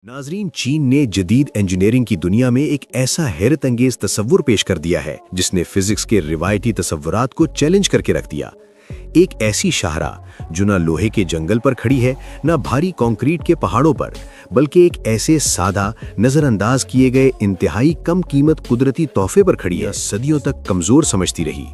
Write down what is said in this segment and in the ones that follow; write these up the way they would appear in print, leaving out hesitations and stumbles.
नाजरीन, चीन ने जदीद इंजीनियरिंग की दुनिया में एक ऐसा हैरत अंगेज तस्वुर पेश कर दिया है जिसने फिजिक्स के रिवायती तस्वुरात को चैलेंज करके रख दिया। एक ऐसी शाहरा जो ना लोहे के जंगल पर खड़ी है, ना भारी कंक्रीट के पहाड़ों पर, बल्कि एक ऐसे सादा, नजरअंदाज किए गए इंतहाई कम कीमत कुदरती तोहफे पर खड़ी है, सदियों तक कमजोर समझती रही।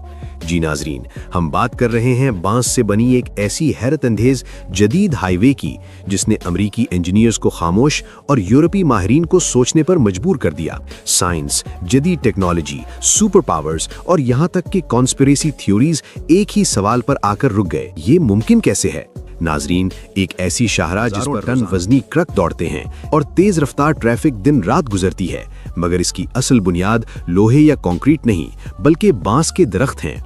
जी नाजरीन, हम बात कर रहे हैं बांस से बनी एक ऐसी हैरत अंगेज जदीद हाईवे की जिसने अमरीकी इंजीनियर्स को खामोश और यूरोपीय माहिरीन को सोचने पर मजबूर कर दिया। साइंस, जदीद टेक्नोलॉजी, सुपर पावर्स और यहाँ तक कि कॉन्स्पिरेसी थ्योरीज एक ही सवाल पर आकर रुक गए। ये मुमकिन कैसे है? नाजरीन, एक ऐसी शाहरा जिस पर टन वजनी ट्रक दौड़ते हैं और तेज रफ्तार ट्रैफिक दिन रात गुजरती है, मगर इसकी असल बुनियाद लोहे या कंक्रीट नहीं बल्कि बांस के दरख्त हैं।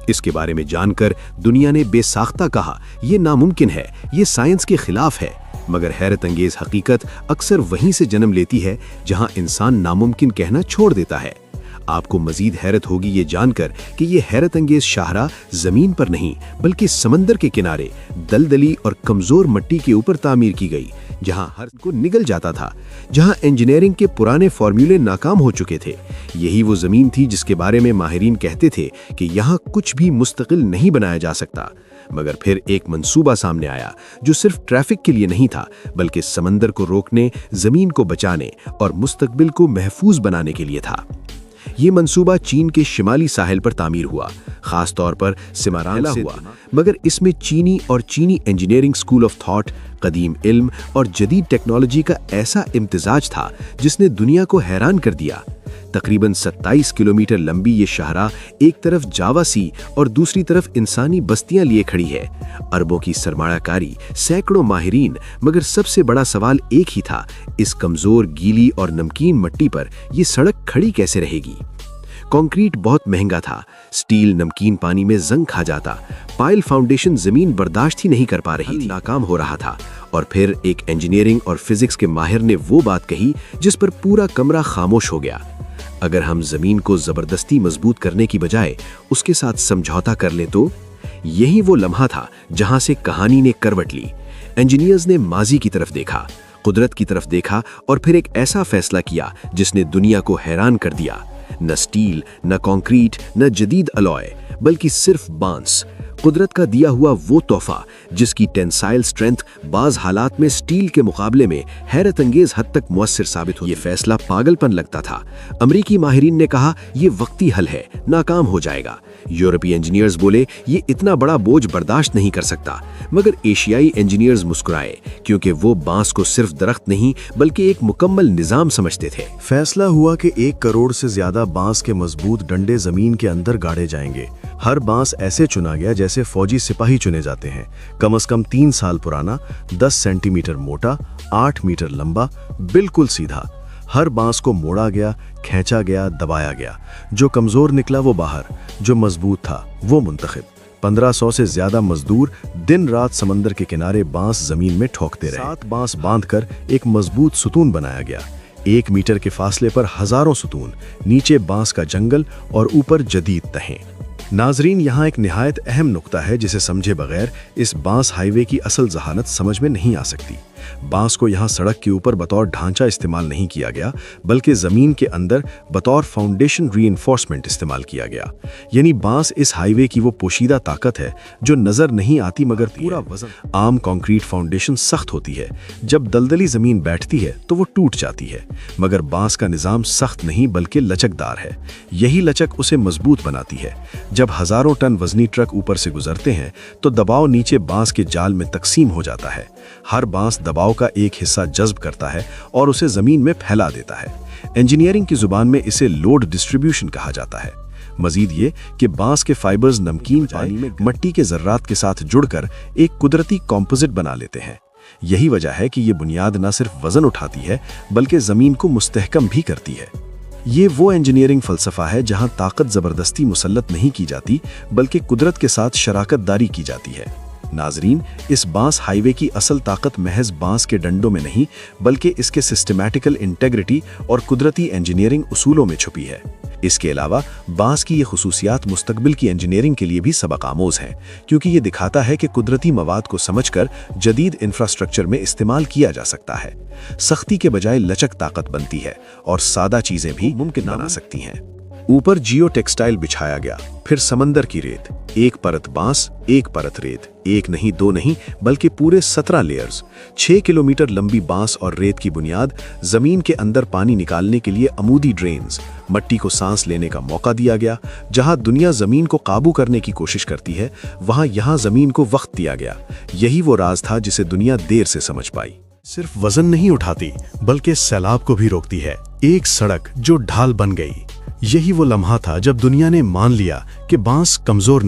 इसके बारे में जानकर दुनिया ने बेसाख्ता कहा, ये नामुमकिन है, ये साइंस के खिलाफ है। मगर हैरत अंगेज हकीकत अक्सर वहीं से जन्म लेती है जहां इंसान नामुमकिन कहना छोड़ देता है। आपको मजीद हैरत होगी ये जानकर कि ये हैरत अंगेज शाहरा जमीन पर नहीं बल्कि समंदर के किनारे दलदली और कमजोर मिट्टी के ऊपर तामीर की गई, जहां हर को निगल जाता था, जहां इंजीनियरिंग के पुराने फॉर्मूले नाकाम हो चुके थे। यही वो जमीन थी जिसके बारे में माहिरीन कहते थे कि यहाँ कुछ भी मुस्तकिल नहीं बनाया जा सकता। मगर फिर एक मंसूबा सामने आया जो सिर्फ ट्रैफिक के लिए नहीं था बल्कि समंदर को रोकने, जमीन को बचाने और मुस्तकबिल को महफूज बनाने के लिए था। ये मंसूबा चीन के शिमाली साहिल पर तामीर हुआ, खास तौर पर सिमारान से हुआ, मगर इसमें चीनी और चीनी इंजीनियरिंग स्कूल ऑफ थॉट, कदीम इल्म और जदीद टेक्नोलॉजी का ऐसा इम्तिजाज था जिसने दुनिया को हैरान कर दिया। तकरीबन 27 किलोमीटर लंबी ये शाहरा एक तरफ जावा सी और दूसरी तरफ इंसानी बस्तियां लिए खड़ी है। अरबों की सरमायाकारी, सैकड़ों माहिरीन, मगर सबसे बड़ा सवाल एक ही था, इस कमजोर, गीली और नमकीन मिट्टी पर यह सड़क खड़ी कैसे रहेगी? कंक्रीट बहुत महंगा था, स्टील नमकीन पानी में जंग खा जाता, पाइल फाउंडेशन जमीन बर्दाश्त ही नहीं कर पा रही थी, नाकाम हो रहा था। और फिर एक इंजीनियरिंग और फिजिक्स के माहिर ने वो बात कही जिस पर पूरा कमरा खामोश हो गया। अगर हम जमीन को जबरदस्ती मजबूत करने की बजाय उसके साथ समझौता कर ले तो? यही वो लम्हा था जहां से कहानी ने करवट ली। इंजीनियर्स ने माजी की तरफ देखा, कुदरत की तरफ देखा और फिर एक ऐसा फैसला किया जिसने दुनिया को हैरान कर दिया। न स्टील, न कंक्रीट, न जदीद अलॉय, बल्कि सिर्फ बांस, कुदरत का दिया हुआ वो तोहफा जिसकी टेंसाइल स्ट्रेंथ बाज हालात में स्टील के मुकाबले में हैरत अंगेज हद तक मुअस्सिर साबित हुई। ये फैसला पागलपन लगता था। अमरीकी माहिरीन ने कहा ये वक्ती हल है, नाकाम हो जाएगा। यूरोपीय इंजीनियर्स बोले ये इतना बड़ा बोझ बर्दाश्त नहीं कर सकता, मगर एशियाई इंजीनियर्स मुस्कुराए क्योंकि वो बांस को सिर्फ दरख्त नहीं बल्कि एक मुकम्मल निजाम समझते थे। फैसला हुआ कि 1 करोड़ से ज्यादा बांस के मजबूत डंडे जमीन के अंदर गाड़े जाएंगे। हर बांस ऐसे चुना गया जैसे फौजी सिपाही चुने जाते हैं, कम से कम 3 साल पुराना, 10 सेंटीमीटर मोटा, 8 मीटर लंबा, बिल्कुल सीधा। हर बांस को मोड़ा गया, खींचा गया, दबाया गया। जो कमजोर निकला वो बाहर, जो मजबूत था वो मुंतखब। 1500 से ज्यादा मजदूर दिन रात समंदर के किनारे बांस जमीन में ठोकते रहे। 7 बांस बांधकर एक मजबूत सुतून बनाया गया। 1 मीटर के फासले पर हजारों सुतून, नीचे बांस का जंगल और ऊपर जदीद तहें। नाजरीन, यहाँ एक निहायत अहम नुक्ता है जिसे समझे बगैर इस बांस हाईवे की असल जहानत समझ में नहीं आ सकती। बांस को यहाँ सड़क के ऊपर बतौर ढांचा इस्तेमाल नहीं किया गया बल्कि जमीन के अंदर बतौर फाउंडेशन रीइंफोर्समेंट इस्तेमाल किया गया। यानी बांस इस हाईवे की वो पोशीदा ताकत है जो नजर नहीं आती मगर पूरा वजन। आम कंक्रीट फाउंडेशन सख्त होती है, जब दलदली जमीन बैठती है तो वो टूट जाती है, मगर बांस का निजाम सख्त नहीं बल्कि लचकदार है। यही लचक उसे मजबूत बनाती है। जब हजारों टन वजनी ट्रक ऊपर से गुजरते हैं तो दबाव नीचे बांस के जाल में तकसीम हो जाता है। हर बांस दबाव का एक हिस्सा जज्ब करता है और उसे जमीन में फैला देता है। इंजीनियरिंग की जुबान में इसे लोड डिस्ट्रीब्यूशन कहा जाता है। मजीद ये कि बांस के फाइबर्स नमकीन पानी में मिट्टी के जर्रात के साथ जुड़कर एक कुदरती कॉम्पोजिट बना लेते हैं। यही वजह है कि ये बुनियाद न सिर्फ वजन उठाती है बल्कि जमीन को मुस्तहकम भी करती है। ये वो इंजीनियरिंग फलसफा है जहां ताकत जबरदस्ती मुसल्लत नहीं की जाती बल्कि कुदरत के साथ शराकत दारी की जाती है। नाजरीन, इस बांस हाईवे की असल ताकत महज बांस के डंडों में नहीं बल्कि इसके सिस्टमैटिकल इंटेग्रिटी और कुदरती इंजीनियरिंग उसूलों में छुपी है। اس کے علاوہ بانس کی یہ خصوصیات مستقبل کی انجینئرنگ کے لیے بھی سبق آموز ہیں، کیونکہ یہ دکھاتا ہے کہ قدرتی مواد کو سمجھ کر جدید انفراسٹرکچر میں استعمال کیا جا سکتا ہے۔ سختی کے بجائے لچک طاقت بنتی ہے اور سادہ چیزیں بھی ممکن بنا سکتی ہیں۔ اوپر جیو ٹیکسٹائل بچھایا گیا، پھر سمندر کی ریت، ایک پرت بانس، ایک پرت ریت، ایک نہیں دو نہیں بلکہ پورے 17 لیئرز، 6 کلومیٹر لمبی بانس اور ریت کی بنیاد، زمین کے اندر پانی نکالنے کے لیے عمودی ڈرینز، مٹی کو سانس لینے کا موقع دیا گیا۔ جہاں دنیا زمین کو قابو کرنے کی کوشش کرتی ہے، یہاں زمین کو وقت دیا گیا۔ یہی وہ راز تھا جسے دنیا دیر سے سمجھ پائی۔ صرف وزن نہیں اٹھاتی بلکہ سیلاب کو بھی روکتی ہے، ایک سڑک جو ڈھال بن گئی۔ یہی وہ لمحہ تھا جب دنیا نے مان لیا کہ بانس کمزور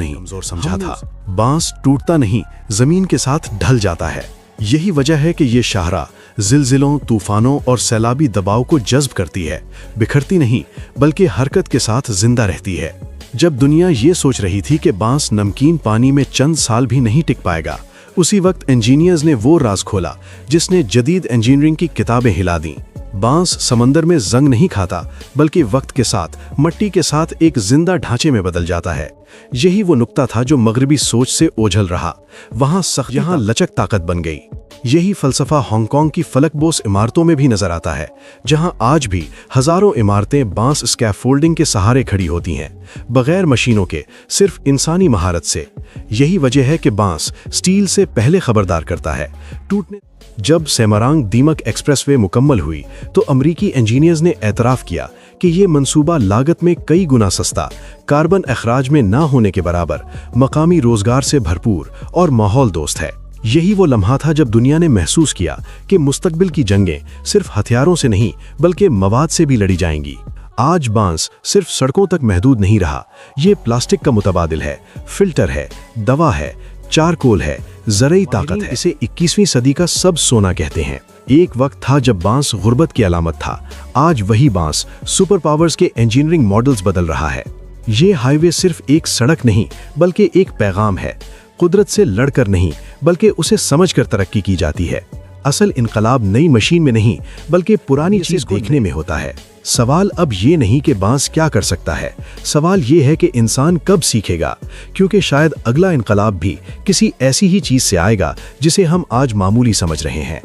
سمجھا تھا۔ بانس ٹوٹتا نہیں، زمین کے ساتھ ڈھل جاتا ہے۔ یہی وجہ ہے کہ یہ شاہراہ زلزلوں، طوفانوں اور سیلابی دباؤ کو جذب کرتی ہے، بکھرتی نہیں بلکہ حرکت کے ساتھ زندہ رہتی ہے۔ جب دنیا یہ سوچ رہی تھی کہ بانس نمکین پانی میں چند سال بھی نہیں ٹک پائے گا، اسی وقت انجینئرز نے وہ راز کھولا جس نے جدید انجینئرنگ کی کتابیں ہلا دیں۔ بانس سمندر میں زنگ نہیں کھاتا بلکہ وقت کے ساتھ مٹی کے ساتھ ایک زندہ ڈھانچے میں بدل جاتا ہے۔ یہی وہ نقطہ تھا جو مغربی سوچ سے اوجھل رہا، وہاں سخت، یہاں لچک طاقت بن گئی۔ یہی فلسفہ ہانگ کانگ کی فلک بوس عمارتوں میں بھی نظر آتا ہے، جہاں آج بھی ہزاروں عمارتیں بانس اسکیفولڈنگ کے سہارے کھڑی ہوتی ہیں، بغیر مشینوں کے، صرف انسانی مہارت سے۔ یہی وجہ ہے کہ بانس سٹیل سے پہلے خبردار کرتا ہے ٹوٹنے۔ جب سیمارانگ دیمک ایکسپریس وے مکمل ہوئی تو امریکی انجینئرز نے اعتراف کیا کہ یہ منصوبہ لاگت میں کئی گنا سستا، کاربن اخراج میں نہ ہونے کے برابر، مقامی روزگار سے بھرپور اور ماحول دوست ہے۔ یہی وہ لمحہ تھا جب دنیا نے محسوس کیا کہ مستقبل کی جنگیں صرف ہتھیاروں سے نہیں بلکہ مواد سے بھی لڑی جائیں گی۔ آج بانس صرف سڑکوں تک محدود نہیں رہا، یہ پلاسٹک کا متبادل ہے، فلٹر ہے، دوا ہے، چارکول ہے، زرعی طاقت ہے۔ اسے 21ویں صدی کا سب سونا کہتے ہیں۔ ایک وقت تھا جب بانس غربت کی علامت تھا، آج وہی بانس سپر پاورز کے انجینئرنگ ماڈلز بدل رہا ہے۔ یہ ہائی وے صرف ایک سڑک نہیں بلکہ ایک پیغام ہے، قدرت سے لڑ کر نہیں بلکہ اسے سمجھ کر ترقی کی جاتی ہے۔ اصل انقلاب نئی مشین میں نہیں بلکہ پرانی چیز دیکھنے میں ہوتا ہے۔ سوال اب یہ نہیں کہ بانس کیا کر سکتا ہے، سوال یہ ہے کہ انسان کب سیکھے گا، کیونکہ شاید اگلا انقلاب بھی کسی ایسی ہی چیز سے آئے گا جسے ہم آج معمولی سمجھ رہے ہیں۔